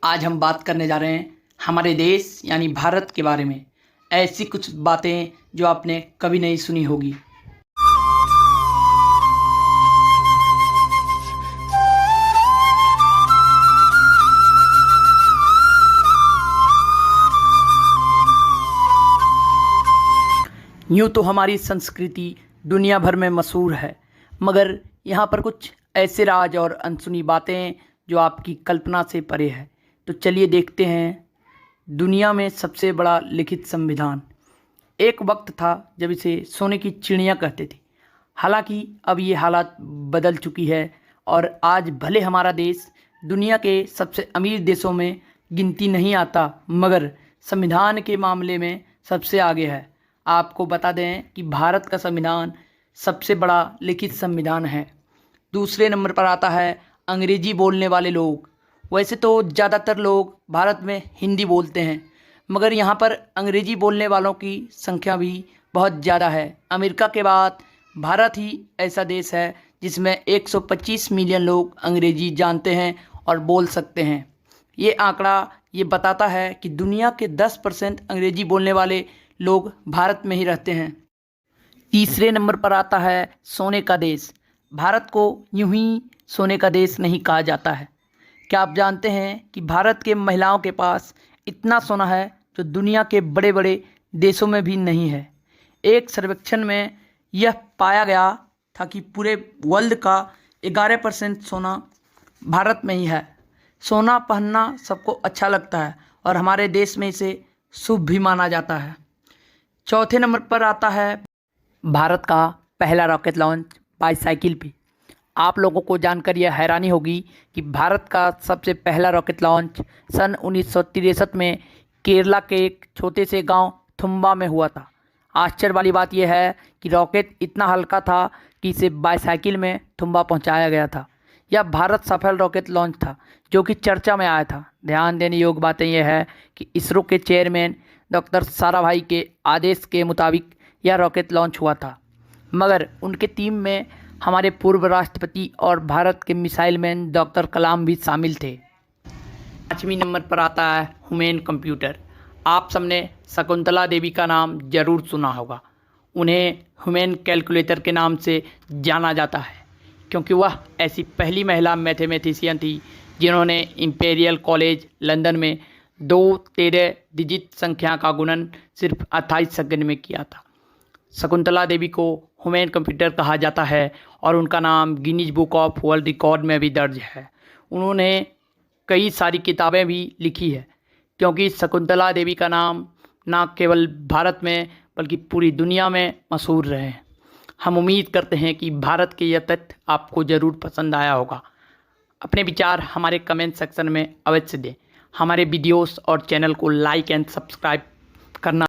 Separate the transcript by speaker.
Speaker 1: आज हम बात करने जा रहे हैं हमारे देश यानी भारत के बारे में। ऐसी कुछ बातें जो आपने कभी नहीं सुनी होगी। यूँ तो हमारी संस्कृति दुनिया भर में मशहूर है, मगर यहाँ पर कुछ ऐसे राज और अनसुनी बातें जो आपकी कल्पना से परे है। तो चलिए देखते हैं। दुनिया में सबसे बड़ा लिखित संविधान। एक वक्त था जब इसे सोने की चिड़िया कहते थे। हालांकि अब ये हालात बदल चुकी है और आज भले हमारा देश दुनिया के सबसे अमीर देशों में गिनती नहीं आता, मगर संविधान के मामले में सबसे आगे है। आपको बता दें कि भारत का संविधान सबसे बड़ा लिखित संविधान है। दूसरे नंबर पर आता है अंग्रेजी बोलने वाले लोग। वैसे तो ज़्यादातर लोग भारत में हिंदी बोलते हैं, मगर यहाँ पर अंग्रेजी बोलने वालों की संख्या भी बहुत ज़्यादा है। अमेरिका के बाद भारत ही ऐसा देश है जिसमें 125 मिलियन लोग अंग्रेजी जानते हैं और बोल सकते हैं। ये आंकड़ा ये बताता है कि दुनिया के 10% अंग्रेजी बोलने वाले लोग भारत में ही रहते हैं। तीसरे नंबर पर आता है सोने का देश। भारत को यूं ही सोने का देश नहीं कहा जाता है। क्या आप जानते हैं कि भारत के महिलाओं के पास इतना सोना है जो दुनिया के बड़े बड़े देशों में भी नहीं है। एक सर्वेक्षण में यह पाया गया था कि पूरे वर्ल्ड का 11% सोना भारत में ही है। सोना पहनना सबको अच्छा लगता है और हमारे देश में इसे शुभ भी माना जाता है। चौथे नंबर पर आता है भारत का पहला रॉकेट लॉन्च बाईसाइकिल पे। आप लोगों को जानकर यह हैरानी होगी कि भारत का सबसे पहला रॉकेट लॉन्च सन 1963 में केरला के एक छोटे से गांव थुम्बा में हुआ था। आश्चर्य वाली बात यह है कि रॉकेट इतना हल्का था कि इसे बाईसाइकिल में थुम्बा पहुंचाया गया था। यह भारत सफल रॉकेट लॉन्च था जो कि चर्चा में आया था। ध्यान देने योग्य बातें यह है कि इसरो के चेयरमैन डॉक्टर साराभाई के आदेश के मुताबिक यह रॉकेट लॉन्च हुआ था, मगर उनके टीम में हमारे पूर्व राष्ट्रपति और भारत के मिसाइल मैन डॉक्टर कलाम भी शामिल थे। पाँचवीं नंबर पर आता है हुमैन कंप्यूटर। आप सबने शकुंतला देवी का नाम जरूर सुना होगा। उन्हें हुमैन कैलकुलेटर के नाम से जाना जाता है क्योंकि वह ऐसी पहली महिला मैथमेटिशियन थी जिन्होंने इंपीरियल कॉलेज लंदन में 2 13 डिजिट संख्या का गुणन सिर्फ 28 सेकंड में किया था। शकुंतला देवी को हुमैन कंप्यूटर कहा जाता है और उनका नाम Guinness book of world record में भी दर्ज है। उन्होंने कई सारी किताबें भी लिखी है क्योंकि शकुंतला देवी का नाम न केवल भारत में बल्कि पूरी दुनिया में मशहूर रहे हैं। हम उम्मीद करते हैं कि भारत के यह तथ्य आपको ज़रूर पसंद आया होगा। अपने विचार हमारे कमेंट सेक्शन में अवश्य दें। हमारे वीडियोस और चैनल को लाइक एंड सब्सक्राइब करना